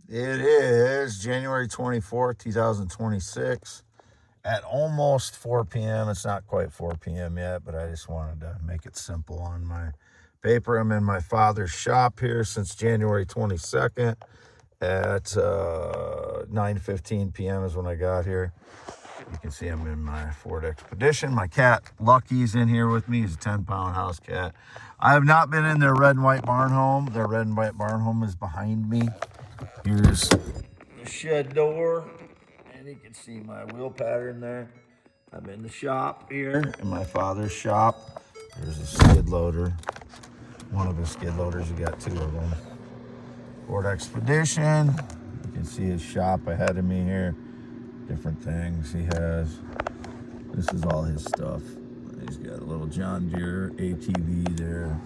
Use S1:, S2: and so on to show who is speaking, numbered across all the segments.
S1: It is January 24th, 2026 at almost 4 p.m. It's not quite 4 p.m. yet, but I just wanted to make it simple on my paper. I'm in my father's shop here since January 22nd at 9:15 p.m. is when I got here. You can see I'm in my Ford Expedition. My cat Lucky's in here with me. He's a 10-pound house cat. I have not been in their red and white barn home. Their red and white barn home is behind me. Here's the shed door, and you can see my wheel pattern there. I'm in the shop here, in my father's shop. There's a skid loader. One of his skid loaders, we got two of them. Ford Expedition. You can see his shop ahead of me here. Different things he has. This is all his stuff. He's got a little John Deere ATV there.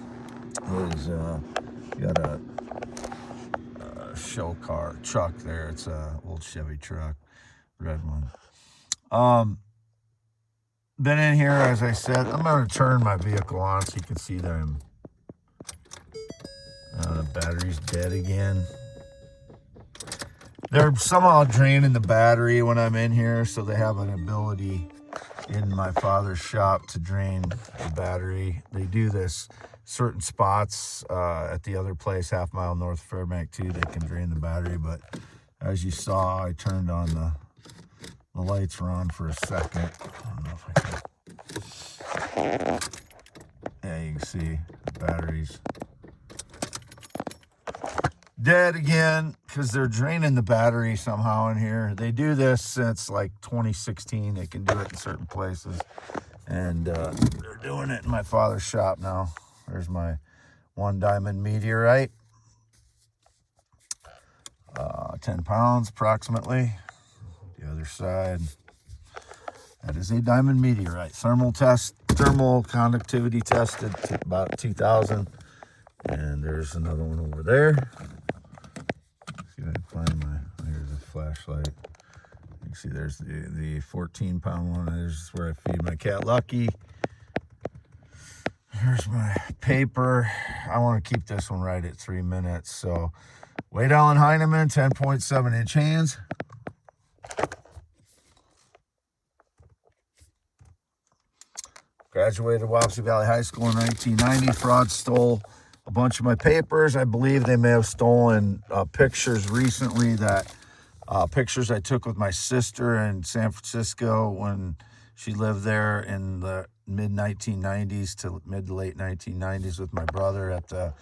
S1: He's got a show car truck there. It's a old Chevy truck, red one. Been in here, as I said. I'm going to turn my vehicle on so you can see them. The battery's dead again. They're somehow draining the battery when I'm in here, so they have an ability in my father's shop to drain the battery. They do this certain spots at the other place, half mile north of Fairbank too. They can drain the battery, but as you saw, I turned on the lights were on for a second. I don't know if I can. Yeah, you can see the batteries dead again because they're draining the battery somehow in here. They do this since like 2016. They can do it in certain places, and they're doing it in my father's shop now. There's my one diamond meteorite, 10 pounds approximately. The other side, that is a diamond meteorite. Thermal conductivity tested to about 2000. And there's another one over there. See if I can find here's a flashlight. You can see there's the 14-pound one. There's where I feed my cat Lucky. Here's my paper. I want to keep this one right at 3 minutes. So, Wade Allen Heinemann, 10.7-inch hands. Graduated Wapsie Valley High School in 1990. Fraud stole a bunch of my papers. I believe they may have stolen pictures recently pictures I took with my sister in San Francisco when she lived there in the mid-1990s to mid to late 1990s with my brother at the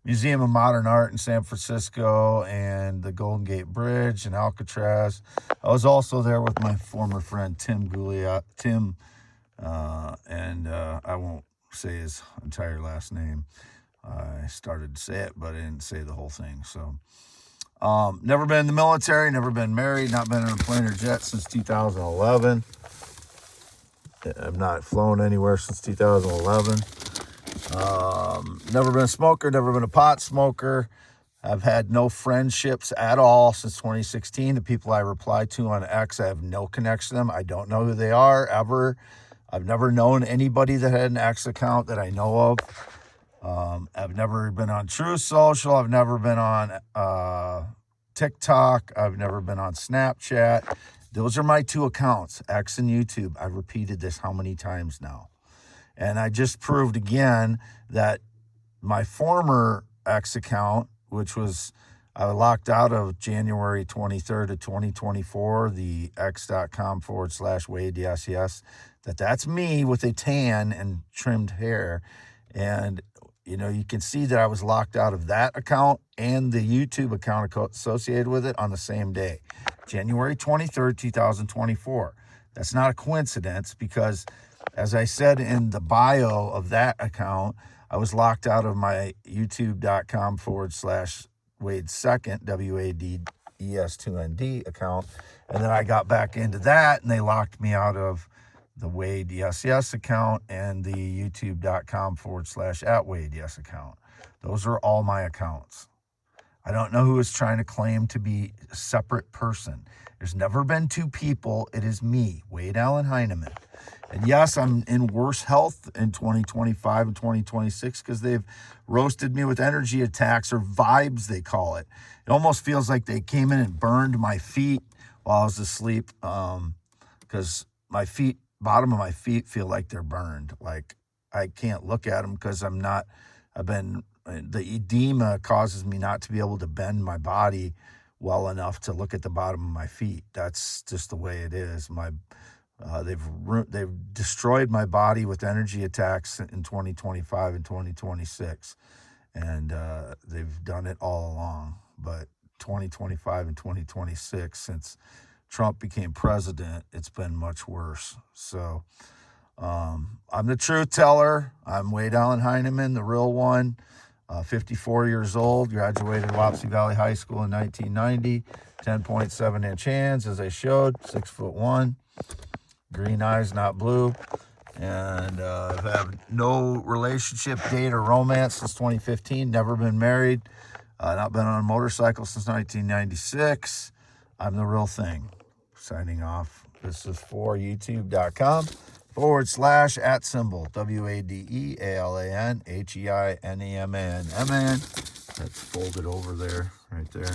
S1: Museum of Modern Art in San Francisco and the Golden Gate Bridge in Alcatraz. I was also there with my former friend Tim Gouliot. I won't say his entire last name. I started to say it, but I didn't say the whole thing. So, never been in the military, never been married, not been in a plane or jet since 2011. I've not flown anywhere since 2011. Never been a smoker, never been a pot smoker. I've had no friendships at all since 2016. The people I replied to on X, I have no connection to them. I don't know who they are, ever. I've never known anybody that had an X account that I know of. I've never been on Truth Social. I've never been on TikTok. I've never been on Snapchat. Those are my two accounts, X and YouTube. I've repeated this how many times now? And I just proved again that my former X account, which was I locked out of January 23rd of 2024, the x.com/Wade, yes, that's me with a tan and trimmed hair. And, you can see that I was locked out of that account and the YouTube account associated with it on the same day, January 23rd, 2024. That's not a coincidence because, as I said in the bio of that account, I was locked out of my youtube.com/Wade Second, WADES2ND account. And then I got back into that and they locked me out of the Wade Yes account and the youtube.com/@Wade Yes account. Those are all my accounts. I don't know who is trying to claim to be a separate person. There's never been two people. It is me, Wade Allen Heinemann. And yes, I'm in worse health in 2025 and 2026 because they've roasted me with energy attacks, or vibes, they call it. It almost feels like they came in and burned my feet while I was asleep, because my feet, bottom of my feet, feel like they're burned. Like I can't look at them because the edema causes me not to be able to bend my body well enough to look at the bottom of my feet. That's just the way it is. They've destroyed my body with energy attacks in 2025 and 2026, and they've done it all along. But 2025 and 2026, since Trump became president, it's been much worse. So I'm the truth teller. I'm Wade Allen Heinemann, the real one. 54 years old, graduated Wapsie Valley High School in 1990, 10.7-inch hands, as I showed, 6'1", green eyes, not blue, and I've had no relationship, date, or romance since 2015, never been married, not been on a motorcycle since 1996. I'm the real thing. Signing off. This is for youtube.com/@ WADEALANHEINEMAN. That's folded over there, right there.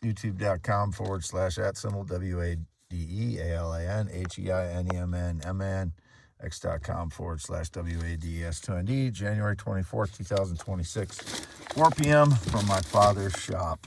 S1: youtube.com /@ WADEALANHEINEMAN. x.com / WADES2ND. January 24th, 2026, 4 p.m. from my father's shop.